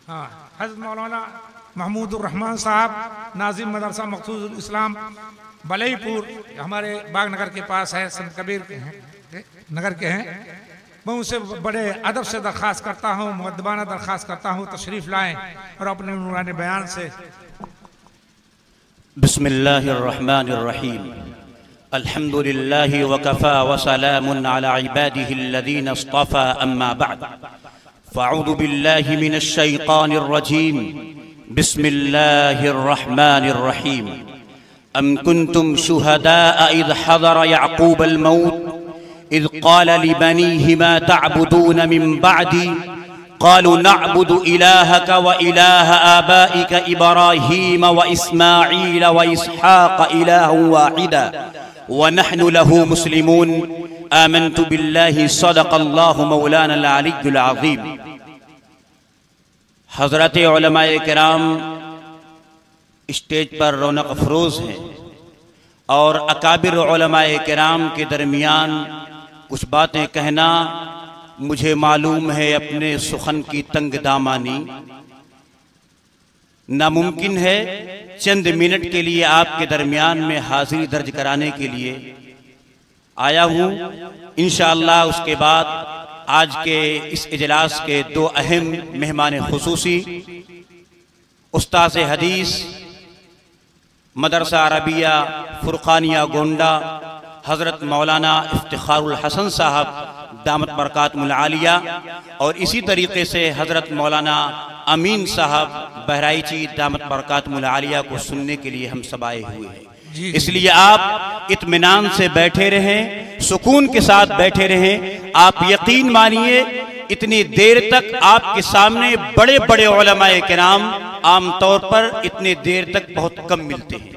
हाँ, हज़रत मौलाना महमूदुर रहमान साहब नाजिम मदरसा मखसूसुल इस्लाम बलईपुर हमारे बागनगर के पास है, संत कबीर नगर के हैं। मैं उनसे बड़े अदब से दरख्वास्त करता हूँ, मुअद्दबाना दरख्वास्त करता हूँ, तशरीफ़ लाएं और अपने नूरानी बयान से। बिस्मिल्लाहिर्रहमानिर्रहीम अल्हम्दुलिल्लाहि वकफ़ा व सलामुन अला इबादिहिल्लज़ीना इस्तफ़ा अम्मा बअद फ़अऊज़ु बिल्लाहि मिनश शैतानिर्रजीम बिस्मिल्लाहिर्रहमानिर्रहीम अम कुन्तुम शुहदाअ इज़ हज़र याक़ूबल मौत इज़ क़ाल लिबनीहि मा तअबुदून मिन बअदी क़ालू नअबुदु इलाहक व इलाह आबाइक इब्राहीम व इस्माईल व इसहाक़ इलाहन वाहिदा व नहनु लहू मुस्लिमून आमन्तु बिल्लाहि सदक़ल्लाहु मौलानल अलिय्युल अज़ीम। हज़रत उलमाए किराम स्टेज पर रौनक अफरोज़ हैं और अकाबिर उलमाए किराम के दरमियान कुछ बातें कहना मुझे मालूम है अपने सुखन की तंग दामानी नामुमकिन है। चंद मिनट के लिए आपके दरमियान में हाजिरी दर्ज कराने के लिए आया हूँ। इंशाअल्लाह उसके बाद आज के इस इजलास के दो अहम मेहमान खुसूसी उस्ताद हदीस मदरसा अरबिया फुरकानिया गोंडा हज़रत मौलाना इफ्तिखारुल हसन साहब दामत बरकातुल आलिया और इसी तरीके से हज़रत मौलाना अमीन साहब बहराइची दामत बरकातुल आलिया को सुनने के लिए हम सब आए हुए हैं। इसलिए आप इत्मीनान से बैठे रहें, सुकून के साथ बैठे रहें। आप यकीन मानिए इतनी देर तक आपके सामने बड़े बड़े उलमाए किराम आमतौर पर इतने देर तक बहुत कम मिलते हैं,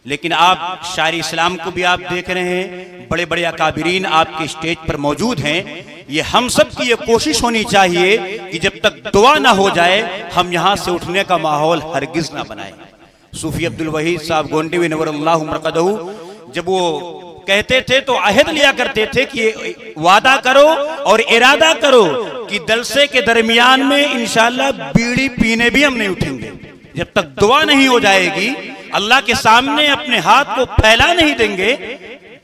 लेकिन आप शायर इस्लाम को भी आप देख रहे हैं, बड़े बड़े अकाबिरीन आपके स्टेज पर मौजूद हैं। ये हम सब की ये कोशिश होनी चाहिए कि जब तक दुआ ना हो जाए हम यहाँ से उठने का माहौल हरगिज ना बनाए। सूफी अब्दुल वहीद साहब गोंडवी नवरल्लाहु मरकदहू जब वो कहते थे तो अहद लिया करते थे कि वादा करो और इरादा करो कि जलसे के दरमियान में इंशाअल्लाह बीड़ी पीने भी हम नहीं उठेंगे। जब तक दुआ नहीं हो जाएगी, अल्लाह के सामने अपने हाथ को फैला नहीं देंगे,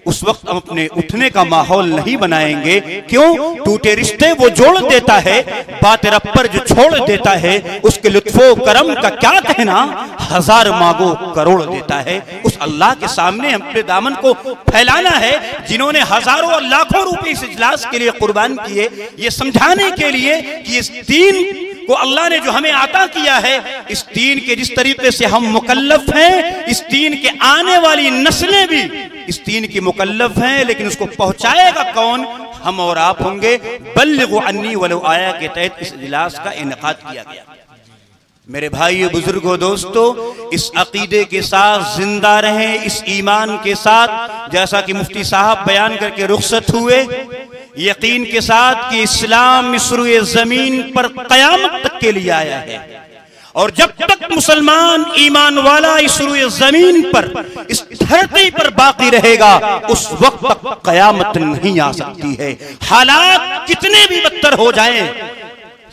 उस वक्त हम अपने उठने का माहौल नहीं बनाएंगे। क्यों? टूटे रिश्ते वो जोड़ देता है, बात रब पर जो छोड़ देता है उसके लुत्फो करम का क्या कहना, हजार मांगो करोड़ देता है। उस अल्लाह के सामने हम अपने दामन को फैलाना है, जिन्होंने हजारों और लाखों रुपए इस इजलास के लिए कुर्बान किए, ये समझाने के लिए कि इस दीन को अल्लाह ने जो हमें आता किया है, इस दीन के जिस तरीके से हम मुकल्लफ हैं, इस दीन के आने वाली नस्लें भी इस दीन की मुकल्लफ हैं, लेकिन उसको पहुंचाएगा कौन? हम और आप होंगे। बल्लिगु अन्नी वलो आया के तहत इस इजलास का इनेकाद किया गया। मेरे भाइयों बुजुर्गों दोस्तों, इस अकीदे के साथ जिंदा रहें, इस ईमान के साथ, जैसा कि मुफ्ती साहब बयान करके रुखसत हुए, यकीन के साथ कि इस्लाम इस रुए जमीन पर कयामत तक के लिए आया है और जब तक मुसलमान ईमान वाला इस रुए जमीन पर इस धरती पर बाकी रहेगा उस वक्त तक कयामत नहीं आ सकती है। हालात कितने भी बदतर हो जाएं,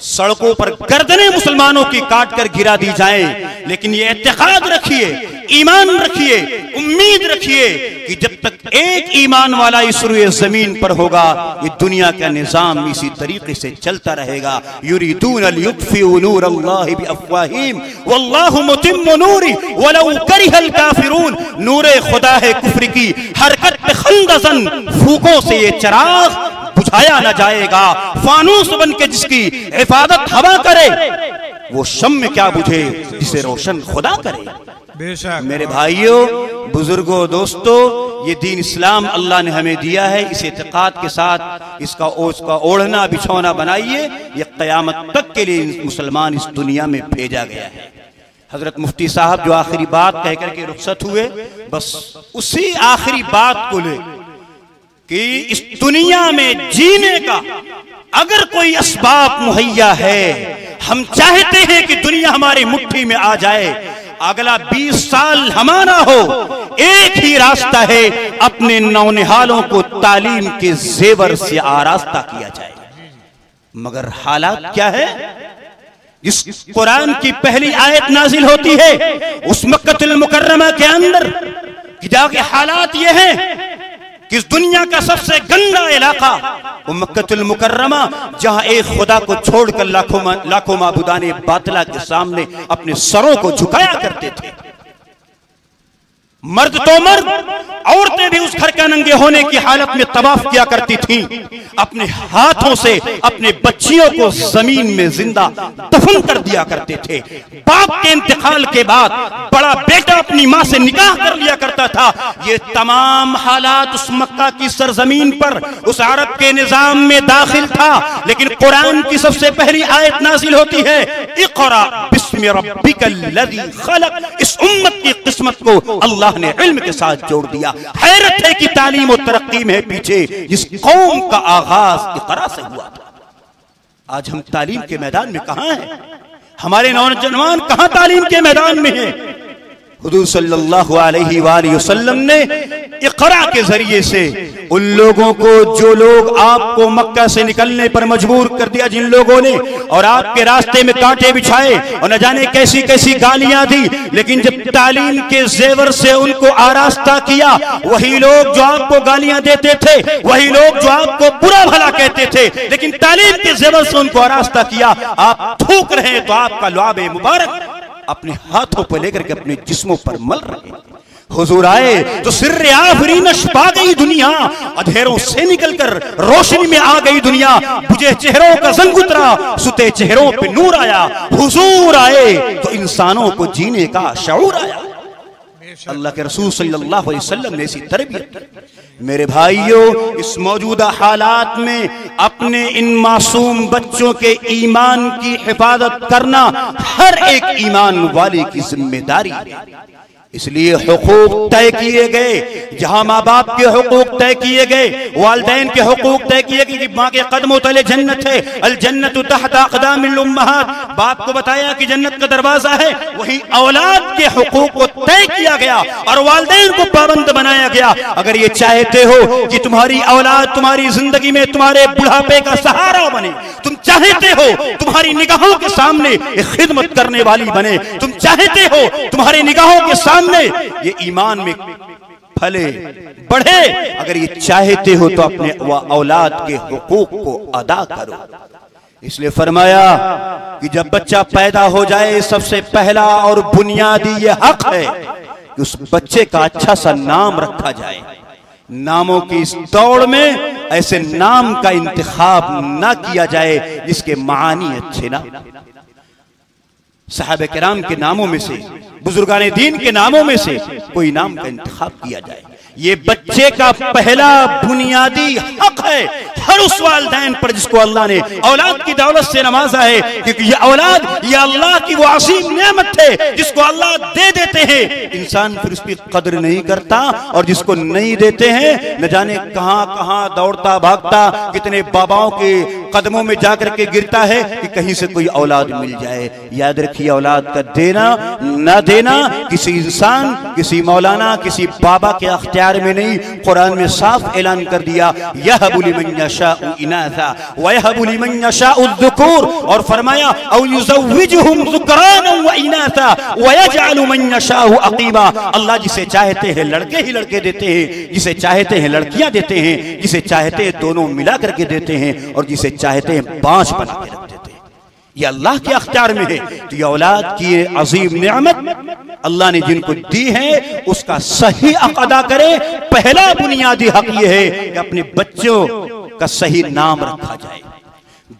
सड़कों पर गर्दनें मुसलमानों की काट कर गिरा दी जाएं, लेकिन ये एतकाद रखिए, ईमान रखिए, उम्मीद रखिए कि जब तक एक ईमान वाला इस रुए जमीन पर होगा ये दुनिया का निजाम इसी तरीके से चलता रहेगा। युरीदून लियुत्फिउ नूरल्लाहि बिअफ़वाहिहिम वल्लाहु मुतिम्मु नूरी वलौ करिहल काफिरून। नूरे खुदा है कुफ्र की हरकत पे खंदसन, फूकों से ये चिराग बुझाया न जाएगा। फानूस बन के जिसकी हिफाजत हवा करे वो शम्म क्या बुझे जिसे रोशन खुदा करे। बेशक मेरे भाइयों बुजुर्गों दोस्तों, ये दीन इस्लाम अल्लाह ने हमें दिया है, इस एतकाद के साथ इसका ओढ़ना बिछौना बनाइए। ये क़यामत तक के लिए मुसलमान इस दुनिया में भेजा गया है। हजरत मुफ्ती साहब जो आखिरी बात कह करके रुखसत हुए, बस उसी आखिरी बात को ले कि इस दुनिया में जीने का अगर कोई असबाब मुहैया है, हम चाहते हैं कि दुनिया हमारी मुट्ठी में आ जाए, अगला 20 साल हमारा हो, एक ही रास्ता है, अपने नौनिहालों को तालीम के जेवर से आरास्ता किया जाए। मगर हालात क्या है? जिस कुरान की पहली आयत नाजिल होती है उस मक्कतुल मुकर्रमा के अंदर कि जाके हालात ये हैं कि इस दुनिया का सबसे गंदा इलाका वो मक्कतुल मुकर्रमा, जहां एक खुदा को छोड़कर लाखों माबूदाने बातिला के सामने अपने सरों को झुकाया करते थे। मर्द तो मर्द, औरतें भी उस घर के नंगे होने की हालत में तवाफ किया करती थीं। अपने हाथों से अपने बच्चियों को जमीन में जिंदा दफन कर दिया करते थे। बाप के इंतकाल के बाद बड़ा बेटा अपनी मां से निकाह कर लिया करता था। ये तमाम हालात उस मक्का की सरजमीन पर उस अरब के निजाम में दाखिल था। लेकिन कुरान की सबसे पहली आयत नाजिल होती है, इक़रा बिस्मि रब्बिकल्लज़ी खलक़। इस उम्मत की किस्मत को अल्लाह ने इल्म के साथ जोड़ दिया। हैरत है कि तालीम और तरक्की में पीछे जिस कौम का आगाज इक़रा से हुआ था। आज हम तालीम के मैदान में कहां हैं? हमारे नौजवान कहां तालीम के मैदान में हैं? हुजूर सल्लल्लाहु अलैहि वसल्लम ने इक़रा के जरिए से उन लोगों को, जो लोग आपको मक्का से निकलने पर मजबूर कर दिया, जिन लोगों ने और आपके रास्ते में कांटे बिछाए और न जाने कैसी कैसी गालियां दी, लेकिन जब तालीम के जेवर से उनको आरास्ता किया, वही लोग जो आपको गालियां देते थे, वही लोग जो आपको बुरा भला कहते थे, लेकिन तालीम के जेवर से उनको आरास्ता किया, आप थूक रहे हैं तो आपका लुआबे मुबारक अपने हाथों पर लेकर के अपने जिस्मों पर मल रहे हैं। हुजूर आए तो सिर्रे आफरीन छपा गई दुनिया, अंधेरों से निकलकर रोशनी में आ गई दुनिया। बुझे चेहरों का जंग उतरा, सुते चेहरों पे नूर आया। हुजूर आए तो इंसानों को जीने का शऊर आया। अल्लाह के रसूल सल्लल्लाहु अलैहि वसल्लम ने ऐसी तरबियत। मेरे भाइयों, इस मौजूदा हालात में अपने इन मासूम बच्चों के ईमान की हिफाजत करना हर एक ईमान वाले की जिम्मेदारी है। इसलिए हुकूक तय किए गए, जहां माँ बाप के हुकूक तय किए गए, वालिदैन के हुकूक तय किए गए कि माँ के कदमों तले जन्नत है, अल जन्नतु तहत अक़दामिल उम्महात। बाप को बताया कि जन्नत का दरवाजा है, वहीं औलाद के हुकूक को तय किया गया और वालिदैन को पाबंद बनाया गया। अगर ये चाहते हो कि तुम्हारी औलाद तुम्हारी जिंदगी में तुम्हारे बुढ़ापे का सहारा बने, तुम चाहते हो तुम्हारी निगाहों के सामने एक खिदमत करने वाली बने, तुम चाहते हो तुम्हारी निगाहों के सामने ये ईमान में फले बढ़े, अगर ये चाहते हो तो अपने औलाद के हुकूक को अदा करो। इसलिए फरमाया कि जब बच्चा पैदा हो जाए, सबसे पहला और बुनियादी ये हक है कि उस बच्चे का अच्छा सा नाम रखा जाए। नामों की इस दौड़ में ऐसे नाम का इंतखाब ना किया जाए जिसके मानी अच्छे ना। सहाबे किराम के नामों में से, बुजुर्गाने दीन के नामों में से कोई नाम का इंतखाब किया जाए। ये बच्चे का पहला बुनियादी हक है हर उस वालिदैन पर जिसको अल्लाह ने औलाद की दौलत से नवाजा है, क्योंकि ये औलाद ये अल्लाह की वो असीम नेमत है जिसको अल्लाह दे देते हैं, इंसान फिर उसकी कदर नहीं करता, और जिसको नहीं देते हैं न जाने कहां कहां दौड़ता भागता, कितने बाबाओं के कदमों में जाकर के गिरता है कि कहीं से कोई औलाद मिल जाए। याद रखिए, औलाद का देना न देना किसी इंसान, किसी मौलाना, किसी बाबा के अख्तियार में नहीं। कुरान में साफ ऐलान कर दिया, यहबु लिमन यशाउ इनासा व यहबु लिमन यशाउ ज़ुकूर, और फरमाया औ युज़व्विजुहुम ज़ुकराना व इनासा व यजअलु मन यशाउ अक़ीमा। अल्लाह जिसे चाहते हैं लड़के ही लड़के देते हैं, जिसे चाहते हैं लड़कियां देते हैं, जिसे चाहते हैं दोनों मिला करके देते हैं, और जिसे चाहते हैं बांझ बना के रख देते हैं। ये अल्लाह के अख्तियार में है। तो ये औलाद की ये अजीम नेमत अल्लाह ने जिनको दी है उसका सही हक अदा करे। पहला बुनियादी हक ये है कि अपने बच्चों का सही नाम रखा जाए।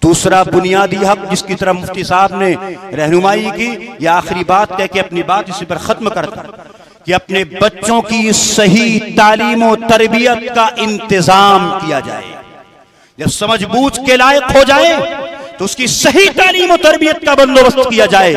दूसरा बुनियादी हक जिसकी तरफ मुफ्ती साहब ने रहनुमाई की, या आखिरी बात कह के अपनी बात इसी पर खत्म करता, कि अपने बच्चों की सही तालीम और तरबियत का इंतजाम किया जाए। जब समझ बूझ के लायक हो जाए तो उसकी सही तालीम और तरबियत का बंदोबस्त किया जाए।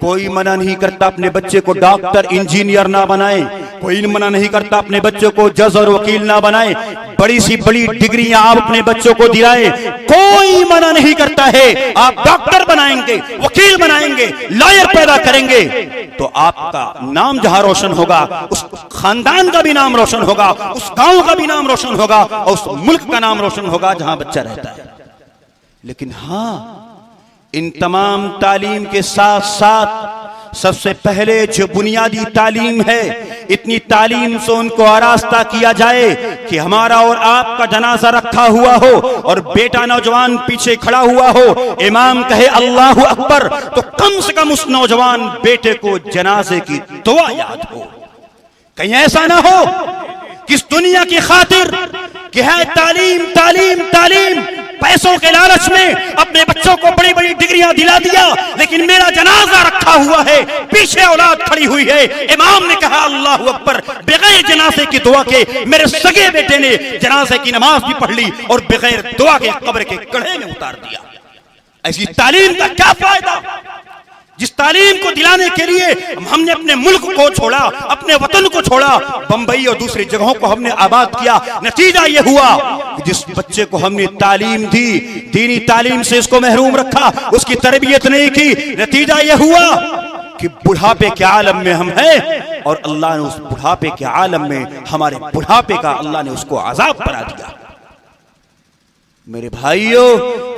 कोई मना नहीं करता अपने बच्चे को डॉक्टर इंजीनियर ना बनाए, कोई मना नहीं करता अपने बच्चों को जज और वकील ना बनाए, बड़ी सी बड़ी डिग्रियां आप अपने बच्चों को दिलाए, कोई मना नहीं करता है। आप डॉक्टर बनाएंगे, वकील बनाएंगे, लॉयर पैदा करेंगे तो आपका नाम जहां रोशन होगा, उस खानदान का भी नाम रोशन होगा, उस गांव का भी नाम रोशन होगा, और उस मुल्क का नाम रोशन होगा जहां बच्चा रहता है। लेकिन हाँ, इन तमाम तालीम के साथ साथ सबसे पहले जो बुनियादी तालीम है, इतनी तालीम से उनको आरास्ता किया जाए कि हमारा और आपका जनाजा रखा हुआ हो और बेटा नौजवान पीछे खड़ा हुआ हो, इमाम कहे अल्लाहु अकबर, तो कम से कम उस नौजवान बेटे को जनाजे की दुआ याद हो। कहीं ऐसा ना हो कि इस दुनिया की खातिर कि है तालीम तालीम तालीम, पैसों के लालच में अपने बच्चों को बड़ी बड़ी डिग्रियां दिला दिया, लेकिन मेरा जनाजा रखा हुआ है, पीछे औलाद खड़ी हुई है, इमाम ने कहा अल्लाहु अकबर, बगैर जनाजे की दुआ के मेरे सगे बेटे ने जनाजे की नमाज भी पढ़ ली और बगैर दुआ के कब्र के गड्ढे में उतार दिया। ऐसी तालीम का क्या फायदा जिस तालीम को दिलाने के लिए हमने अपने मुल्क को छोड़ा, अपने वतन को छोड़ा, बंबई और दूसरी जगहों को हमने आबाद किया। नतीजा यह हुआ कि जिस बच्चे को हमने तालीम दी, दीनी तालीम से इसको महरूम रखा, उसकी तरबियत नहीं की, नतीजा यह हुआ कि बुढ़ापे के आलम में हम हैं और अल्लाह ने उस बुढ़ापे के आलम में हमारे बुढ़ापे का अल्लाह ने उसको अजाब बना दिया। मेरे भाइयों,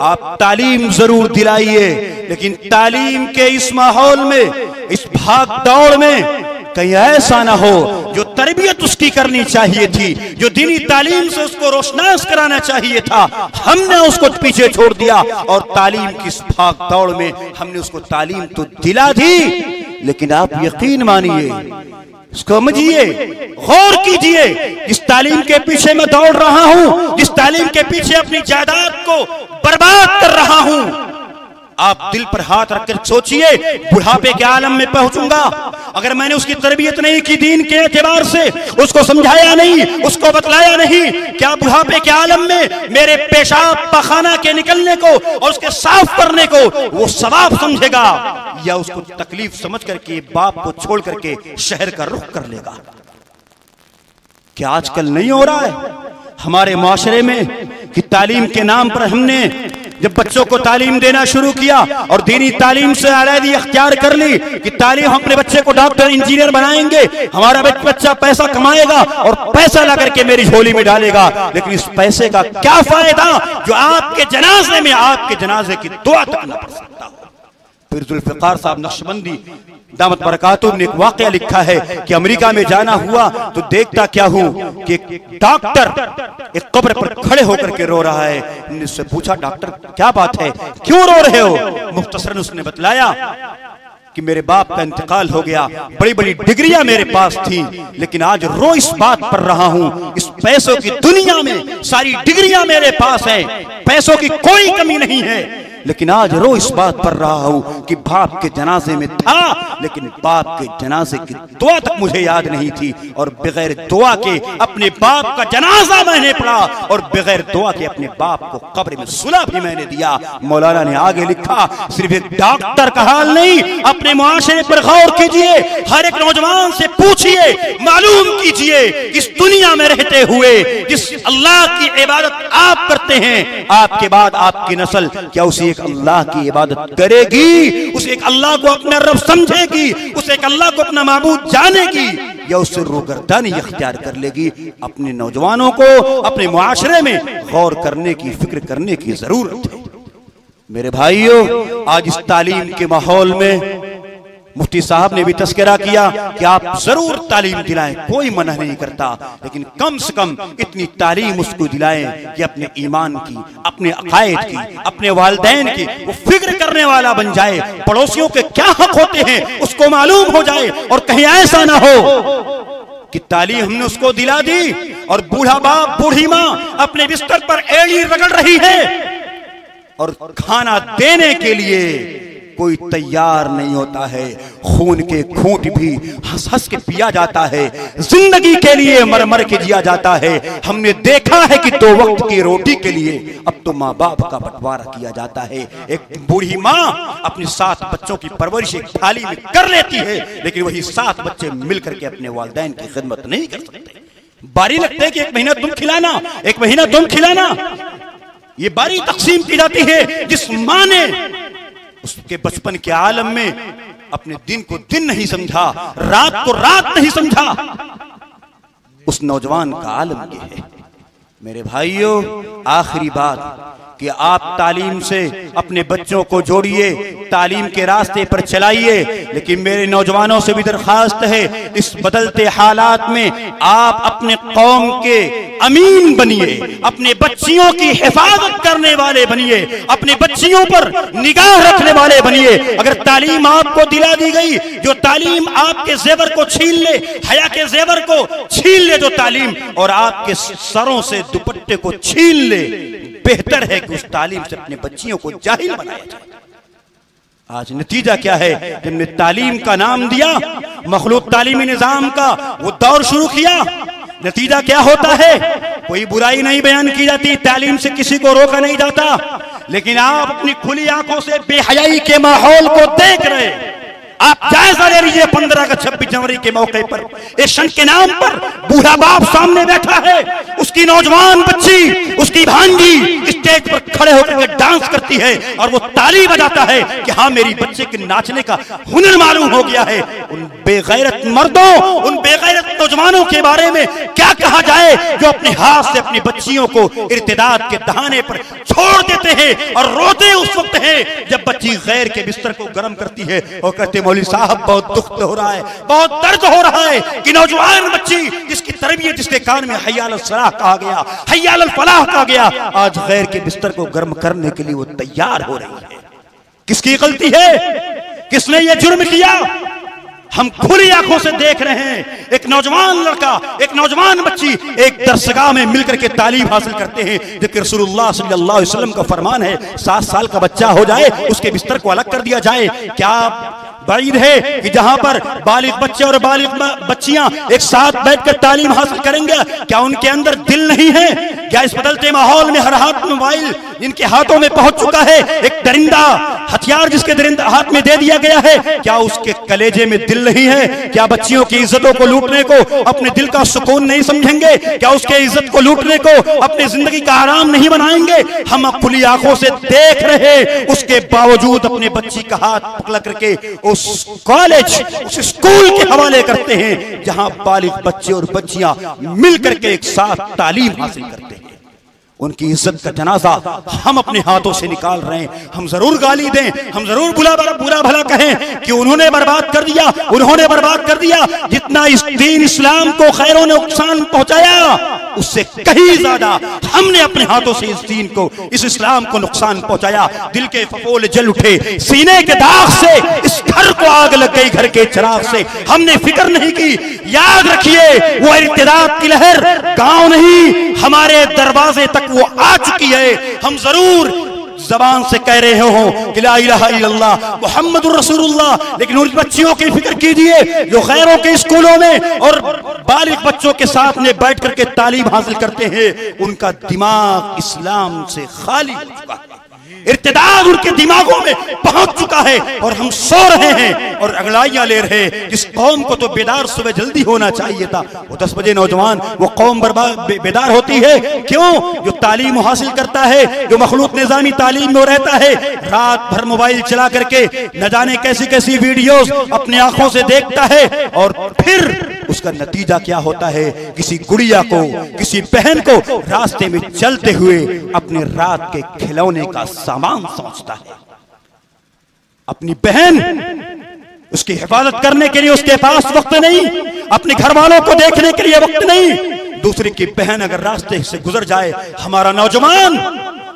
आप तालीम जरूर दिलाइए, लेकिन तालीम के इस माहौल में, इस भाग दौड़ में कहीं ऐसा ना हो जो तरबियत उसकी करनी चाहिए थी, जो दीनी तालीम से उसको रोशनास कराना चाहिए था, हमने उसको पीछे छोड़ दिया और तालीम की इस भाग दौड़ में हमने उसको तालीम तो दिला दी, लेकिन आप यकीन मानिए, समझिए, गौर कीजिए, जिस तालीम के पीछे मैं दौड़ रहा हूं, जिस तालीम के पीछे अपनी जायदाद को बर्बाद कर रहा हूं, आप दिल पर हाथ रखकर सोचिए, बुढ़ापे के आलम में पहुंचूंगा अगर मैंने उसकी तरबियत नहीं की, दीन के एतबार से उसको समझाया नहीं, उसको बतलाया नहीं, क्या बुढ़ापे के आलम में मेरे पेशाब पखाना के निकलने को और उसके साफ करने को वो सवाब समझेगा, या उसको तकलीफ समझ करके बाप को छोड़ करके शहर का रुख कर लेगा? क्या आजकल नहीं हो रहा है हमारे माशरे में कि तालीम के नाम पर हमने जब बच्चों को तालीम देना शुरू किया और दीनी तालीम से अलहदी अख्तियार कर ली कि तालीम, हम अपने बच्चे को डॉक्टर इंजीनियर बनाएंगे, हमारा बच्चा पैसा कमाएगा और पैसा ला करके मेरी झोली में डालेगा, लेकिन इस पैसे का क्या फायदा जो आपके जनाजे में, आपके जनाजे की दुआ तक न पढ़ सकता हो। फिर जुल्फिकार साहब नक्शबंदी दामत बरकातुहू ने एक वाकया लिखा है कि अमेरिका में जाना हुआ तो देखता क्या हूं कि एक डॉक्टर एक कब्र पर खड़े होकर के रो रहा है। हमने उससे पूछा, डॉक्टर क्या बात है, क्यों रो रहे हो? मुख्तसरन उसने बतलाया कि मेरे बाप का इंतकाल हो गया, बड़ी बड़ी डिग्रियां मेरे पास थी, लेकिन आज रो इस बात पर रहा हूं, इस पैसों की दुनिया में सारी डिग्रियां मेरे पास है, पैसों की कोई कमी नहीं है, लेकिन आज रो इस बात पर रहा हूं कि बाप के जनाजे में था, लेकिन बाप के जनाजे की दुआ तक मुझे याद नहीं थी, और बगैर दुआ के अपने बाप का जनाजा मैंने पढ़ा और बगैर दुआ के अपने बाप को कब्र में सुला भी मैंने दिया। मौलाना ने आगे लिखा, सिर्फ एक डॉक्टर का हाल नहीं, अपने मुआशरे पर गौर कीजिए, हर एक नौजवान से पूछिए, मालूम कीजिए, इस दुनिया में रहते हुए जिस अल्लाह की इबादत आप करते हैं, आपके बाद आपकी नस्ल क्या उसी एक अल्लाह की इबादत करेगी? उस एक अल्लाह को अपना रब समझेगी? उस एक अल्लाह को अपना माबूद जानेगी, या उससे रोगर्दानी इख्तियार कर लेगी? अपने नौजवानों को अपने मुआशरे में गौर करने की, फिक्र करने की जरूरत है। मेरे भाइयों, आज इस तालीम के माहौल में मुफ्ती साहब ने भी तस्करा किया कि आप जरूर तालीम दिलाएं, कोई मना नहीं करता, लेकिन कम से कम इतनी तालीम उसको दिलाएं कि अपने ईमान की, अपने अकायद की, अपने वालिदैन की वो फिक्र करने वाला बन जाए, पड़ोसियों के क्या हक होते हैं उसको मालूम हो जाए, और कहीं ऐसा ना हो कि तालीम हमने उसको दिला दी और बूढ़ा बाप, बूढ़ी माँ अपने बिस्तर पर एड़ी रगड़ रही है और खाना देने के लिए कोई तैयार नहीं होता है, खून के घूंट भी हंस हंस के पिया जाता है, जिंदगी के लिए मर मर के जिया जाता है। हमने देखा है कि 2 वक्त की रोटी के लिए अब तो माँ बाप का बंटवारा किया जाता है। एक बूढ़ी माँ अपने 7 बच्चों की परवरिश एक थाली में कर लेती है, लेकिन वही 7 बच्चे मिलकर के अपने वालिदैन की खिदमत नहीं कर सकते। बारी लगते है कि 1 महीना तुम खिलाना, 1 महीना तुम खिलाना, ये बारी तकसीम की जाती है। जिस माँ ने उसके बचपन के आलम में अपने दिन को दिन नहीं समझा, रात को रात नहीं समझा, उस नौजवान का आलम ये है। मेरे भाइयों, आखिरी बात कि आप तालीम से अपने बच्चों को जोड़िए, तालीम के रास्ते पर चलाइए। लेकिन मेरे नौजवानों से भी दरखास्त है, इस बदलते हालात में आप अपने कौम के अमीन बनिए, अपने बच्चियों की हिफाजत करने वाले बनिए, अपने बच्चियों पर निगाह रखने वाले बनिए। अगर तालीम आपको दिला दी गई, जो तालीम आपके जेवर को छीन ले, हया के जेवर को छीन ले जो तालीम, और आपके सरों से दुपट्टे को छीन ले, बेहतर है कि उस तालीम से अपने बच्चियों को जाहिल बनाया जाए। आज नतीजा क्या है? जिनने तालीम का नाम दिया, मखलूक तालीमी निजाम का वो दौर शुरू किया, नतीजा क्या होता है? कोई बुराई नहीं बयान की जाती, तालीम से किसी को रोका नहीं जाता, लेकिन आप अपनी खुली आंखों से बेहयाई के माहौल को देख रहे हैं। आप जायजा ले लीजिए, 15 का 26 जनवरी के मौके पर एक्शन के नाम पर बूढ़ा बाप सामने बैठा है, उसकी नौजवान बच्ची, उसकी भांजी स्टेज पर खड़े होकर के डांस करती है और वो ताली बजाता है कि हाँ मेरी बच्चे के नाचने का हुनर मालूम हो गया है। उन बेगैरत मर्दों, उन बेगैरत नौजवानों के बारे में क्या कहा जाए जो अपने हाथ से अपनी बच्चियों को इर्तिदाद के दहाने पर छोड़ देते हैं और रोते उस वक्त हैं जब बच्ची गैर के बिस्तर को गर्म करती है और कहते मौलवी साहब बहुत दुख हो रहा है, बहुत दर्द हो रहा है कि नौजवान बच्ची जिसकी तरबियत, जिसके कान में हय्या अलल सलाह कहा गया, हय्या अलल फलाह कहा गया, आज गैर के बिस्तर को गर्म करने के लिए वो तैयार हो रही है। किसकी गलती है? किसने ये जुर्म किया? हम खुली आंखों से देख रहे हैं, एक नौजवान लड़का, एक नौजवान बच्ची एक दरसगाह में मिलकर के तालीम हासिल करते हैं, जबकि रसूलुल्लाह सल्लल्लाहु अलैहि वसल्लम का फरमान है 7 साल का बच्चा हो जाए उसके बिस्तर को अलग कर दिया जाए। क्या बाइद है कि जहां पर बालिग बच्चे और बालिग बच्चियां एक साथ बैठकर तालीम हासिल करेंगे, क्या उनके अंदर दिल नहीं है? क्या इस बदलते माहौल में हर हाथ मोबाइल जिनके हाथों में पहुंच चुका है, एक दरिंदा हथियार जिसके दरिंदा हाथ में दे दिया गया है, क्या उसके कलेजे में दिल नहीं है? क्या बच्चियों की इज्जतों को लूटने को अपने दिल का सुकून नहीं समझेंगे? क्या उसके इज्जत को लूटने को अपनी जिंदगी का आराम नहीं बनाएंगे? हम खुली आंखों से देख रहे, उसके बावजूद अपने बच्ची का हाथ पकड़ करके उस कॉलेज, उस स्कूल के हवाले करते हैं जहां बालिग बच्चे और बच्चियां मिलकर के एक साथ तालीम हासिल करते हैं। उनकी इज्जत का जनाजा हम अपने हाथों से निकाल रहे हैं। हम जरूर गाली दें, हम जरूर बुरा भला कहें कि उन्होंने बर्बाद कर दिया, उन्होंने बर्बाद कर दिया। जितना इस दीन इस्लाम को खैरों ने नुकसान पहुंचाया, उससे कहीं ज्यादा हमने अपने हाथों से इस दीन को, इस इस्लाम को नुकसान पहुंचाया। दिल के फफोले जल उठे, सीने के दाग से इस घर को आग लग गई, घर के चिराग से हमने फिक्र नहीं की। याद रखिए, वो इर्तिदाद की लहर गांव नहीं हमारे दरवाजे तक वो आ चुकी है। हम जरूर जबान से कह रहे हो कि ला इलाहा इल्लल्लाह मुहम्मदुर रसूलुल्लाह, लेकिन उन बच्चियों की फिक्र कीजिए जो गैरों के स्कूलों में और बालिग बच्चों के साथ में बैठ करके तालीम हासिल करते हैं। उनका दिमाग इस्लाम से खाली हो चुका है, इर्तिदाद उनके दिमागों में पहुंच चुका है और हम सो रहे हैं और अगलाइयां ले रहे हैं। इस कौम को तो बेदार सुबह जल्दी होना चाहिए था। वो 10 बजे नौजवान, वो कौम बेदार होती है क्यों? जो तालीम हासिल करता है, जो मखलूक निजामी तालीम में रहता है, रात भर मोबाइल चला करके न जाने कैसी कैसी वीडियोस अपनी आंखों से देखता है और फिर उसका नतीजा क्या होता है? किसी गुड़िया को, किसी बहन को रास्ते में चलते हुए अपने रात के खिलौने का सामान समझता है। अपनी बहन, उसकी हिफाजत करने के लिए उसके पास वक्त नहीं, अपने घर वालों को देखने के लिए वक्त नहीं। दूसरे की बहन अगर रास्ते से गुजर जाए, हमारा नौजवान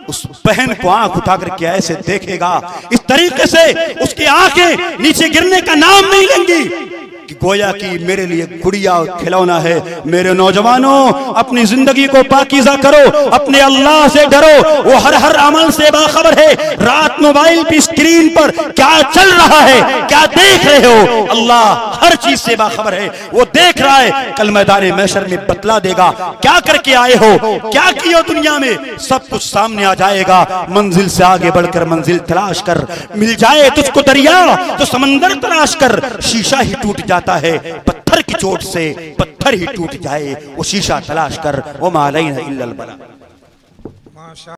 उस बहन को आंख उठा करके ऐसे देखेगा, इस तरीके से उसकी आंखें नीचे गिरने का नाम नहीं लेंगी कि गोया कि मेरे लिए गुड़िया खिलौना है। मेरे नौजवानों, अपनी जिंदगी को पाकीज़ा करो, अपने अल्लाह से डरो, वो हर अमल से बाखबर है। रात मोबाइल की स्क्रीन पर क्या चल रहा है, क्या देख रहे हो, अल्लाह हर चीज से बाखबर है, वो देख रहा है। कल मैदान महशर में बतला देगा क्या करके आए हो, क्या किए दुनिया में, सब कुछ सामने आ जाएगा। मंजिल से आगे बढ़कर मंजिल तलाश कर, मिल जाए तुझको दरिया तो समंदर तलाश कर। शीशा ही टूट जाता है पत्थर की चोट से, पत्थर ही टूट जाए वो शीशा तलाश कर। वो मा अलैना इल्लल बलाग।